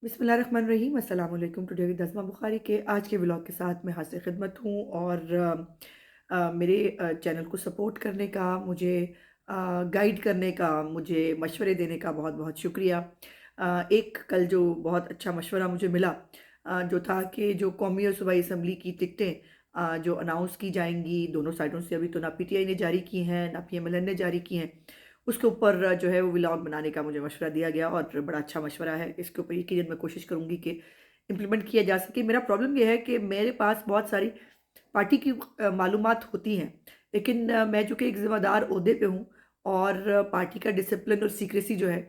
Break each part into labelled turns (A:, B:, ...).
A: बिस्मिल्लाहिर्रहमानिर्रहीम अस्सलाम वालेकुम। टुडे विद नज़मा बुखारी के आज के व्लॉग के साथ मैं हाज़िर खिदमत हूँ और मेरे चैनल को सपोर्ट करने का, मुझे गाइड करने का, मुझे मशवरे देने का बहुत बहुत शुक्रिया। एक कल जो बहुत अच्छा मशवरा मुझे मिला, जो था कि जो कौमी और सूबाई असम्बली की टिकटें जो अनाउंस की जाएंगी दोनों साइडों से, अभी तो ना पीटीआई ने जारी की हैं ना पीएमएलएन ने जारी की हैं, उसके ऊपर जो है वो व्लॉग बनाने का मुझे मशवरा दिया गया और बड़ा अच्छा मशवरा है। इसके ऊपर यकीनन मैं कोशिश करूँगी कि इम्प्लीमेंट किया जा सके। मेरा प्रॉब्लम ये है कि मेरे पास बहुत सारी पार्टी की मालूमात होती हैं, लेकिन मैं चूँकि एक ज़िम्मेदार ओहदे पे हूँ और पार्टी का डिसिप्लिन और सीक्रेसी जो है,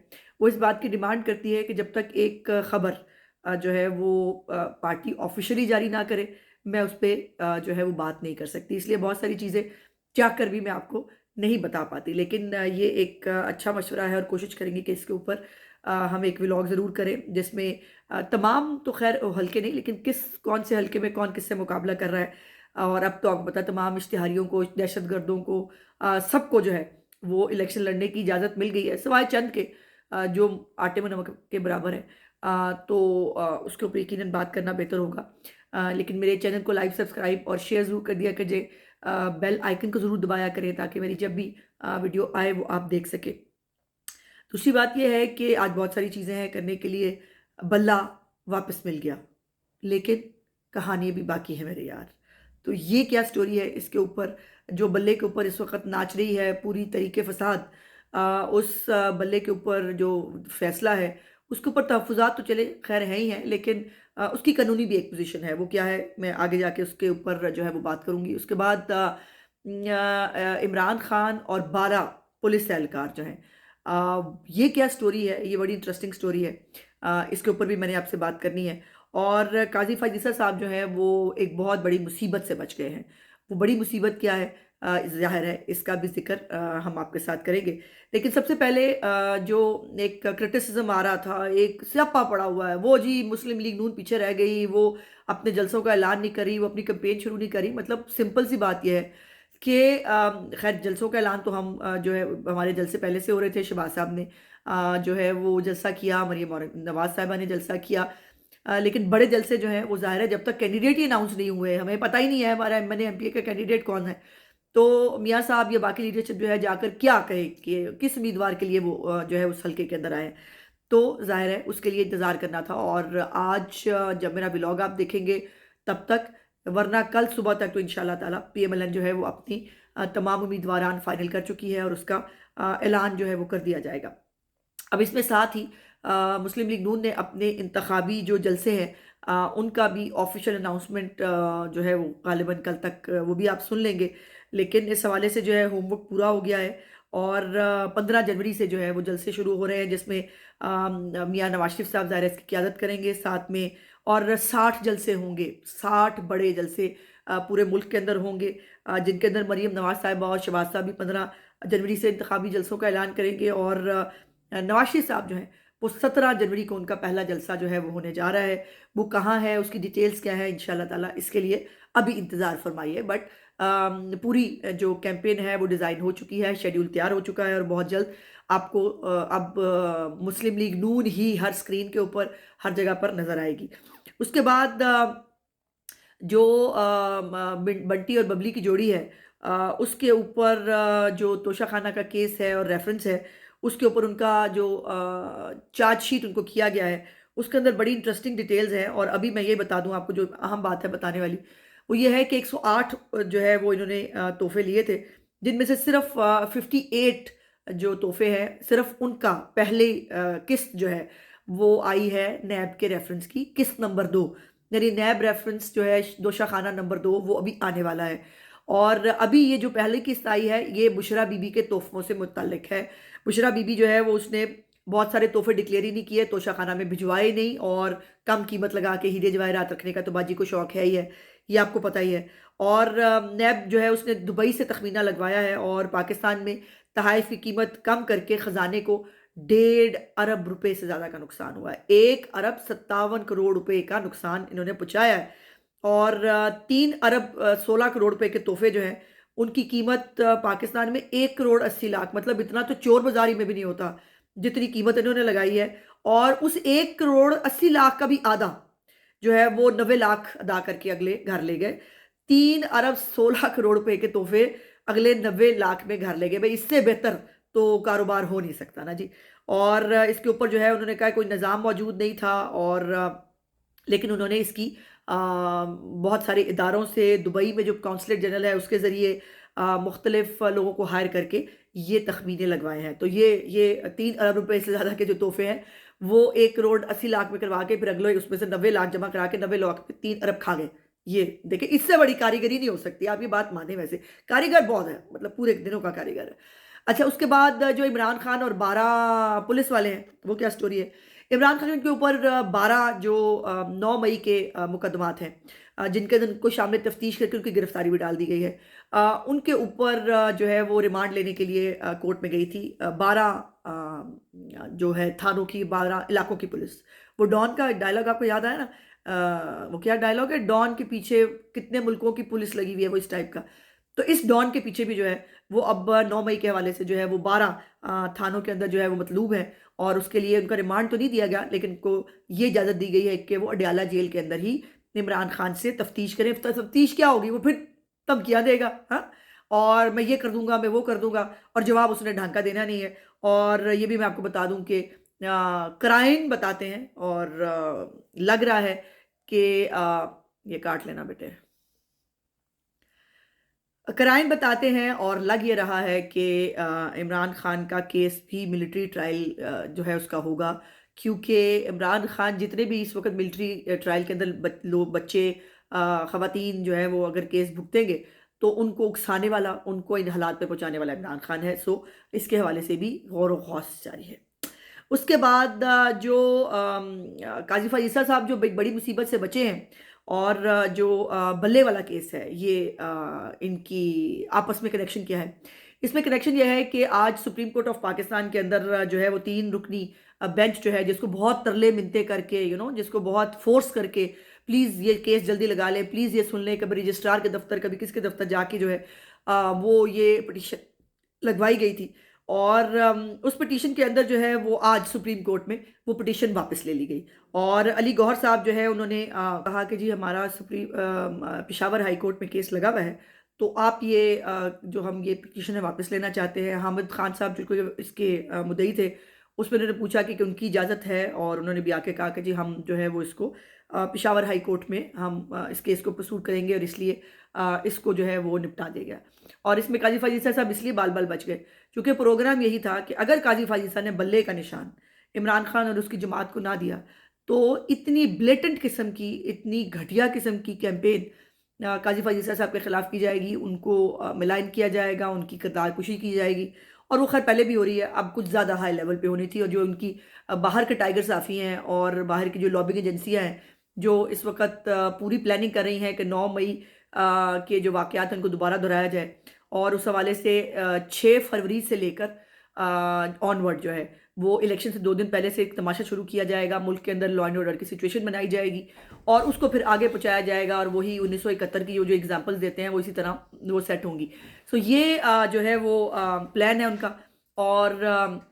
A: वो इस बात की डिमांड करती है कि जब तक एक खबर जो है वो पार्टी ऑफ़िशियली जारी ना करे, मैं उस पे जो है वो बात नहीं कर सकती। इसलिए बहुत सारी चीज़ें चाह कर भी मैं आपको नहीं बता पाती। लेकिन ये एक अच्छा मशवरा है और कोशिश करेंगे कि इसके ऊपर हम एक व्लॉग ज़रूर करें, जिसमें तमाम तो ख़ैर हल्के नहीं, लेकिन कौन से हल्के में कौन किससे मुकाबला कर रहा है। और अब तो आपको पता है तमाम इश्तिहारियों को, दहशतगर्दों को, सबको जो है वो इलेक्शन लड़ने की इजाज़त मिल गई है, सिवाय चंद के जो आटे में नमक के बराबर है। तो उसके ऊपर यकीनन बात करना बेहतर होगा। लेकिन मेरे चैनल को लाइक, सब्सक्राइब और शेयर ज़रूर कर दिया कीजिए। बेल आइकन को ज़रूर दबाया करें ताकि मेरी जब भी वीडियो आए वो आप देख सकें। दूसरी बात ये है कि आज बहुत सारी चीज़ें हैं करने के लिए। बल्ला वापस मिल गया, लेकिन कहानी अभी बाकी है मेरे यार। तो ये क्या स्टोरी है, इसके ऊपर जो बल्ले के ऊपर इस वक़्त नाच रही है पूरी तरीके फ़साद, उस बल्ले के ऊपर जो फ़ैसला है, उसके ऊपर तहफ़्फ़ुज़ात तो चले ख़ैर हैं ही हैं, लेकिन उसकी कानूनी भी एक पोज़ीशन है। वो क्या है, मैं आगे जाके उसके ऊपर जो है वो बात करूँगी। उसके बाद इमरान खान और 12 पुलिस एहलकार जो हैं, ये क्या स्टोरी है, ये बड़ी इंटरेस्टिंग स्टोरी है। इसके ऊपर भी मैंने आपसे बात करनी है। और काज़ी फ़ायज़ ईसा साहब जो हैं वो एक बहुत बड़ी मुसीबत से बच गए हैं। वो बड़ी मुसीबत क्या है, ज़ाहिर है इसका भी ज़िक्र हम आपके साथ करेंगे। लेकिन सबसे पहले जो एक क्रिटिसिज़्म आ रहा था, एक स्यापा पड़ा हुआ है, वो जी मुस्लिम लीग नून पीछे रह गई, वो अपने जलसों का ऐलान नहीं करी, वो अपनी कैंपेन शुरू नहीं करी। मतलब सिंपल सी बात ये है कि खैर जलसों का ऐलान तो हम जो है हमारे जलसे पहले से हो रहे थे। शहबाज साहब ने जो है वो जलसा किया, मरीम और नवाज़ साहिबा ने जलसा किया। लेकिन बड़े जलसे जो हैं वो ज़ाहिर है जब तक कैंडिडेट ही अनाउंस नहीं हुए, हमें पता ही नहीं है हमारा एमएनए एमपीए का कैंडिडेट कौन है। तो मियाँ साहब या बाकी लीडरशिप जो है जाकर क्या कहे कि किस उम्मीदवार के लिए वो जो है उस हल्के के अंदर आए। तो ज़ाहिर है उसके लिए इंतज़ार करना था। और आज जब मेरा व्लॉग आप देखेंगे तब तक, वरना कल सुबह तक तो इंशाल्लाह ताला पीएमएलएन जो है वो अपनी तमाम उम्मीदवारान फाइनल कर चुकी है और उसका ऐलान जो है वो कर दिया जाएगा। अब इसमें साथ ही मुस्लिम लीग नून ने अपने इंतखाबी जो जलसे हैं, उनका भी ऑफिशियल अनाउंसमेंट जो है वो गालिबन कल तक वो भी आप सुन लेंगे। लेकिन इस हवाले से जो है होमवर्क पूरा हो गया है और 15 जनवरी से जो है वो जलसे शुरू हो रहे हैं, जिसमें मियाँ नवाज शरीफ साहब ज़ाहिर है इसकी क़यादत करेंगे साथ में। और 60 जलसे होंगे, 60 बड़े जलसे पूरे मुल्क के अंदर होंगे, जिनके अंदर मरीम नवाज साहिबा और शहबाज साहब भी 15 जनवरी से इंतखाबी जलसों का ऐलान करेंगे। और नवाज शरीफ साहब जो हैं वो 17 जनवरी को उनका पहला जलसा जो है वो होने जा रहा है। वो कहाँ है, उसकी डिटेल्स क्या है, इंशाल्लाह ताला इसके लिए अभी इंतज़ार फरमाइए। बट पूरी जो कैंपेन है वो डिज़ाइन हो चुकी है, शेड्यूल तैयार हो चुका है और बहुत जल्द आपको अब मुस्लिम लीग नून ही हर स्क्रीन के ऊपर, हर जगह पर नज़र आएगी। उसके बाद जो बंटी और बबली की जोड़ी है, उसके ऊपर जो तोशाखाना का केस है और रेफरेंस है, उसके ऊपर उनका जो चार्जशीट उनको किया गया है, उसके अंदर बड़ी इंटरेस्टिंग डिटेल्स हैं। और अभी मैं ये बता दूं आपको, जो अहम बात है बताने वाली, वो ये है कि 108 जो है वो इन्होंने तोहफे लिए थे, जिनमें से सिर्फ 58 जो तोहफे हैं, सिर्फ उनका पहले किस्त जो है वो आई है नैब के रेफरेंस की, किस्त नंबर 2। यानी नैब रेफरेंस जो है दोशाखाना नंबर 2 वो अभी आने वाला है। और अभी ये जो पहले किस्त आई है ये बुशरा बीबी के तोहफ़ों से मुतल्लिक है। बुशरा बीबी जो है वो उसने बहुत सारे तोहफ़े डिक्लेयर ही नहीं किए, तोशाखाना में भिजवाए नहीं, और कम कीमत लगा के हीरे जवाहरात रखने का तो बाजी को शौक है ही है, ये आपको पता ही है। और नैब जो है उसने दुबई से तखमीना लगवाया है और पाकिस्तान में तहाइफ की कीमत कम करके ख़जाने को 1.5 अरब रुपए से ज़्यादा का नुकसान हुआ है। 1 अरब 57 करोड़ रुपए का नुकसान इन्होंने पहुँचाया है। और 3 अरब 16 करोड़ रुपए के तोहफे जो हैं, उनकी कीमत पाकिस्तान में 1 करोड़ 80 लाख, मतलब इतना तो चोर बाज़ारी में भी नहीं होता, जितनी कीमत इन्होंने लगाई है। और उस 1 करोड़ 80 लाख का भी आधा जो है वो 90 लाख अदा करके अगले घर ले गए। 3 अरब 16 करोड़ रुपए के तोहफे अगले 90 लाख में घर ले गए। भाई इससे बेहतर तो कारोबार हो नहीं सकता ना जी। और इसके ऊपर जो है उन्होंने कहा कोई निज़ाम मौजूद नहीं था, और लेकिन उन्होंने इसकी बहुत सारे इदारों से, दुबई में जो कौंसलेट जनरल है उसके ज़रिए मुख्तलिफ लोगों को हायर करके ये तखमीने लगवाए हैं। तो ये 3 अरब रुपए से ज़्यादा के जो तोहफे हैं वो 1 करोड़ 80 लाख में करवा के फिर अगले उसमें से 90 लाख जमा करा के 90 लाख पे 3 अरब खा गए। ये देखिए, इससे बड़ी कारीगरी नहीं हो सकती। आप ये बात माने, वैसे कारीगर बहुत है, मतलब पूरे दिनों का कारीगर है। अच्छा, उसके बाद जो इमरान खान और 12 पुलिस वाले हैं, वो क्या स्टोरी है? इमरान खान के ऊपर 12 जो 9 मई के मुकदमात हैं, जिनके अंदर उनको शामिल तफ्तीश करके उनकी गिरफ्तारी भी डाल दी गई है। उनके ऊपर जो है वो रिमांड लेने के लिए कोर्ट में गई थी 12 जो है थानों की, 12 इलाकों की पुलिस। वो डॉन का डायलॉग आपको याद आया ना? वो क्या डायलॉग है, डॉन के पीछे कितने मुल्कों की पुलिस लगी हुई है, वो इस टाइप का। तो इस डॉन के पीछे भी जो है वो अब 9 मई के हवाले से जो है वो 12 थानों के अंदर जो है वो मतलूब है, और उसके लिए उनका रिमांड तो नहीं दिया गया, लेकिन उनको ये इजाज़त दी गई है कि वो अडयाला जेल के अंदर ही इमरान खान से तफ्तीश करें। तफ्तीश क्या होगी, वो फिर धमकियाँ देगा, हाँ? और मैं ये कर दूँगा, मैं वो कर दूँगा, और जवाब उसने ढंग का देना नहीं है। और ये भी मैं आपको बता दूँ कि क्राइम बताते हैं, और लग रहा है कि ये काट लेना बेटे। क्राइम बताते हैं और लग ये रहा है कि इमरान खान का केस भी मिलिट्री ट्रायल जो है उसका होगा, क्योंकि इमरान खान जितने भी इस वक्त मिलिट्री ट्रायल के अंदर लोग, बच्चे, ख़वातीन जो है वो अगर केस भुगतेंगे तो उनको उकसाने वाला, उनको इन हालात पे पहुंचाने वाला इमरान खान है। सो इसके हवाले से भी गौर व खौस जारी है। उसके बाद जो काज़ी फ़ायज़ साहब जो बड़ी मुसीबत से बचे हैं, और जो बल्ले वाला केस है, ये इनकी आपस में कनेक्शन क्या है? इसमें कनेक्शन ये है कि आज सुप्रीम कोर्ट ऑफ पाकिस्तान के अंदर जो है वो 3 रुकनी बेंच जो है, जिसको बहुत तरले मिन्नतें करके, जिसको बहुत फ़ोर्स करके प्लीज़ ये केस जल्दी लगा लें, प्लीज़ ये सुन लें, कभी रजिस्ट्रार के दफ़्तर, कभी किसके दफ़्तर जाके जो है वो ये पिटीशन लगवाई गई थी। और उस पिटीशन के अंदर जो है वो आज सुप्रीम कोर्ट में वो पिटीशन वापस ले ली गई, और अली गौहर साहब जो है उन्होंने कहा कि जी हमारा पेशावर हाई कोर्ट में केस लगा हुआ है, तो आप ये जो हम ये पिटीशन है वापस लेना चाहते हैं। हामिद खान साहब जो कोई इसके मुद्दई थे, उसमें उन्होंने पूछा कि उनकी इजाज़त है, और उन्होंने भी आके कहा कि जी हम जो है वो इसको पेशावर हाई कोर्ट में हम इस केस को प्रसूट करेंगे, और इसलिए इसको जो है वो निपटा दिया गया। और इसमें काजी फ़ाज़िल साहब इसलिए बाल बाल बच गए, क्योंकि प्रोग्राम यही था कि अगर काजी फ़ाज़िल साहब ने बल्ले का निशान इमरान खान और उसकी जमात को ना दिया, तो इतनी ब्लेटेंट किस्म की, इतनी घटिया किस्म की कैंपेन काजी फ़ाज़िल साहब के ख़िलाफ़ की जाएगी, उनको मिलान किया जाएगा, उनकी किरदार कुशी की जाएगी। और वो खैर पहले भी हो रही है, अब कुछ ज़्यादा हाई लेवल पे होनी थी। और जो उनकी बाहर के टाइगर साफ़ी हैं और बाहर की जो लॉबिंग एजेंसियाँ हैं, जो इस वक़्त पूरी प्लानिंग कर रही हैं कि 9 मई के जो वाक़यात हैं उनको दोबारा दोहराया जाए, और उस हवाले से 6 फरवरी से लेकर ऑनवर्ड जो है वो इलेक्शन से 2 दिन पहले से एक तमाशा शुरू किया जाएगा। मुल्क के अंदर लॉ एंड ऑर्डर की सिचुएशन बनाई जाएगी, और उसको फिर आगे पहुँचाया जाएगा, और वही 1971 की जो एग्ज़ाम्पल्स देते हैं वो इसी तरह वो सेट होंगी। सो ये जो है वो प्लान है उनका। और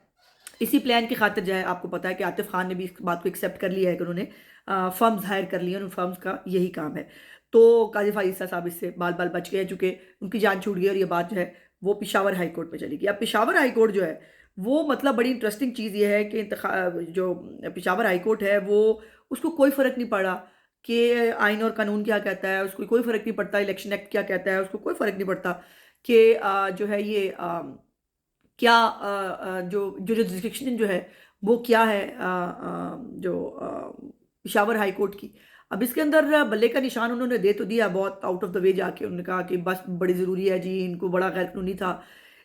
A: इसी प्लान की खातिर जो है आपको पता है कि आतिफ खान ने भी इस बात को एक्सेप्ट कर लिया है कि उन्होंने फर्म्स हायर कर लिए हैं, उन फर्म्स का यही काम है। तो काजी फ़ाइज़ साहब इससे बाल बाल बच गए, चूँकि उनकी जान छूट गई, और ये बात जो है वो पेशावर हाई कोर्ट में चली गई। अब पेशावर हाई कोर्ट जो है वो, मतलब बड़ी इंटरेस्टिंग चीज़ ये है कि जो पेशावर हाई कोर्ट है वो, उसको कोई फ़र्क नहीं पड़ा कि आइन और कानून क्या कहता है, उसको कोई फ़र्क नहीं पड़ता इलेक्शन एक्ट क्या कहता है, उसको कोई फ़र्क नहीं पड़ता कि जो है ये क्या जो जो जुरिस्डिक्शन जो है वो क्या है, जो पेशावर हाई कोर्ट की। अब इसके अंदर बल्ले का निशान उन्होंने दे तो दिया, बहुत आउट ऑफ द वे जाके उन्होंने कहा कि बस बड़ी ज़रूरी है जी, इनको बड़ा गैर कानूनी था।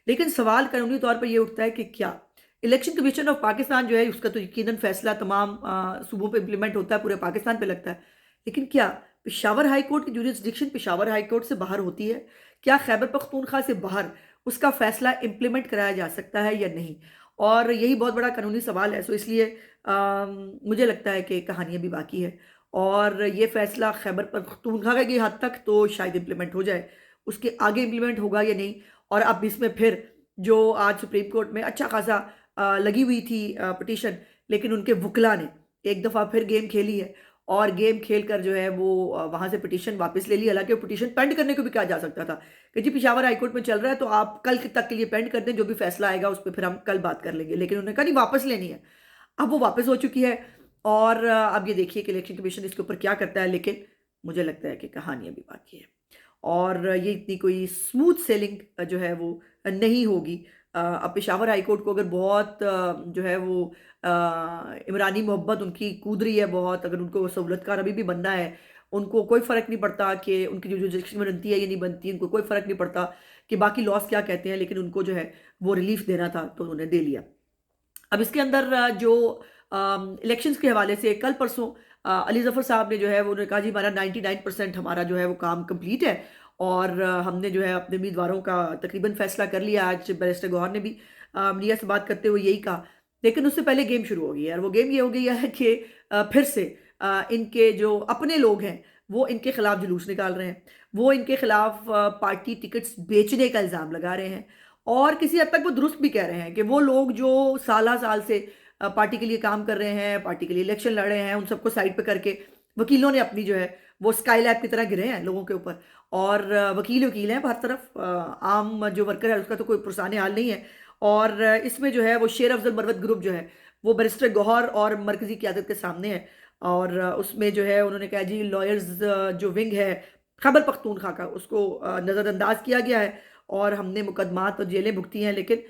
A: लेकिन सवाल कानूनी तौर पर ये उठता है कि क्या इलेक्शन कमीशन ऑफ पाकिस्तान जो है उसका तो यकीनन फैसला तमाम सूबों पे इम्प्लीमेंट होता है, पूरे पाकिस्तान पे लगता है। लेकिन क्या पेशावर हाई कोर्ट की जुरिस्डिक्शन पेशावर हाई कोर्ट से बाहर होती है? क्या खैबर पख्तूनख्वा से बाहर उसका फैसला इम्प्लीमेंट कराया जा सकता है या नहीं? और यही बहुत बड़ा कानूनी सवाल है। सो इसलिए मुझे लगता है कि कहानी अभी बाकी है, और ये फैसला खैबर पख्तूनख्वा की हद तक तो शायद इम्प्लीमेंट हो जाए, उसके आगे इम्प्लीमेंट होगा या नहीं। और अब इसमें फिर जो आज सुप्रीम कोर्ट में अच्छा खासा लगी हुई थी पिटीशन, लेकिन उनके वुकला ने एक दफ़ा फिर गेम खेली है और गेम खेल कर जो है वो वहाँ से पिटीशन वापस ले ली। हालाँकि वो पिटीशन पेंड करने को भी कहा जा सकता था कि जी पेशावर हाई कोर्ट में चल रहा है, तो आप कल तक के लिए पेंड कर दें, जो भी फैसला आएगा उस पे फिर हम कल बात कर लेंगे। लेकिन उन्होंने कहा नहीं, वापस लेनी है। अब वो वापस हो चुकी है और अब ये देखिए कि इलेक्शन कमीशन इसके ऊपर क्या करता है, लेकिन मुझे लगता है कि कहानी अभी बाकी है और ये इतनी कोई स्मूथ सेलिंग जो है वो नहीं होगी। अब पेशावर हाई कोर्ट को अगर बहुत जो है वो इमरानी मोहब्बत उनकी कूद रही है बहुत, अगर उनको सहूलतकार अभी भी बनना है, उनको कोई फ़र्क नहीं पड़ता कि उनकी जो जुरिस्डिक्शन में बनती है या नहीं बनती, उनको कोई फ़र्क नहीं पड़ता कि बाकी लॉज़ क्या कहते हैं, लेकिन उनको जो है वो रिलीफ़ देना था तो उन्होंने दे लिया। अब इसके अंदर जो इलेक्शंस के हवाले से कल परसों अली ज़फ़र साहब ने जो है वो उन्होंने कहा जी हमारा 99% हमारा जो है वो काम कंप्लीट है और हमने जो है अपने उम्मीदवारों का तकरीबन फ़ैसला कर लिया। आज बैरिस्टर गौहर ने भी मीडिया से बात करते हुए यही कहा। लेकिन उससे पहले गेम शुरू हो गई है और वो गेम ये हो गई है कि फिर से इनके जो अपने लोग हैं वो इनके खिलाफ जुलूस निकाल रहे हैं। वो इनके खिलाफ पार्टी टिकट्स बेचने का इल्ज़ाम लगा रहे हैं और किसी हद तक वो दुरुस्त भी कह रहे हैं कि वो लोग जो साल से पार्टी के लिए काम कर रहे हैं, पार्टी के लिए इलेक्शन लड़ रहे हैं, उन सबको साइड पे करके वकीलों ने अपनी जो है वो स्काई लैब की तरह गिरे हैं लोगों के ऊपर और वकील वकील हैं हर तरफ। आम जो वर्कर है उसका तो कोई पुरसाने हाल नहीं है और इसमें जो है वो शेर अफजल मरवत ग्रुप जो है वो बैरिस्टर गौहर और मरकजी क़यादत के सामने है और उसमें जो है उन्होंने कहा जी लॉयर्स जो विंग है खैबर पख्तूनख्वा का उसको नज़रअंदाज किया गया है और हमने मुकदमात और जेलें भुगती हैं, लेकिन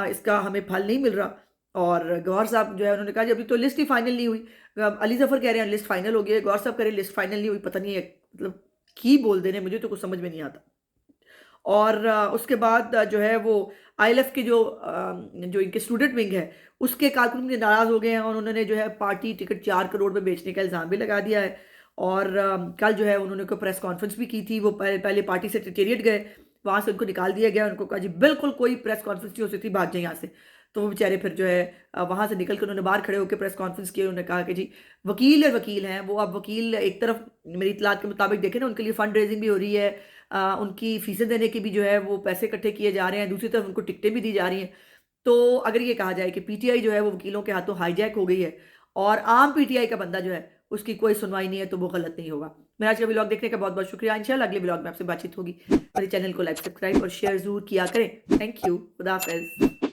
A: इसका हमें फल नहीं मिल रहा। और गौहर साहब जो है उन्होंने कहा जी अभी तो लिस्ट ही फाइनल नहीं हुई। अली ज़फ़र कह रहे हैं लिस्ट फाइनल हो गई है, गौहर साहब कह रहे हैं लिस्ट फाइनल नहीं हुई। पता नहीं है मतलब की बोल दे रहे हैं, मुझे तो कुछ समझ में नहीं आता। और उसके बाद जो है वो आईएलएफ के जो इनके स्टूडेंट विंग है उसके कारकुन भी नाराज़ हो गए हैं और उन्होंने जो है पार्टी टिकट 4 करोड़ में बेचने का इल्ज़ाम भी लगा दिया है। और कल जो है उन्होंने कोई प्रेस कॉन्फ्रेंस भी की थी। वो पहले पार्टी सेक्रेटेरिएट गए, वहाँ से उनको निकाल दिया गया। उनको कहा जी बिल्कुल कोई प्रेस कॉन्फ्रेंस नहीं हो सकती, भाग जाए यहाँ से। तो वो बेचारे फिर जो है वहाँ से निकल कर उन्होंने बाहर खड़े होकर प्रेस कॉन्फ्रेंस की। उन्होंने कहा कि जी वकील है, वकील हैं वो। अब वकील एक तरफ मेरी इतलात के मुताबिक देखें ना, उनके लिए फंड रेजिंग भी हो रही है, उनकी फीसें देने के भी जो है वो पैसे इकट्ठे किए जा रहे हैं, दूसरी तरफ उनको टिकटें भी दी जा रही हैं। तो अगर ये कहा जाए कि पीटीआई जो है वो वकीलों के हाथों हाईजैक हो गई है और आम पीटीआई का बंदा जो है उसकी कोई सुनवाई नहीं है, तो वो गलत नहीं होगा। मेरा आज का व्लॉग देखने का बहुत बहुत शुक्रिया। इंशाल्लाह अगले व्लॉग में आपसे बातचीत होगी। मेरे चैनल को लाइक सब्सक्राइब और शेयर जरूर किया करें। Thank you. खुदा हाफिज़।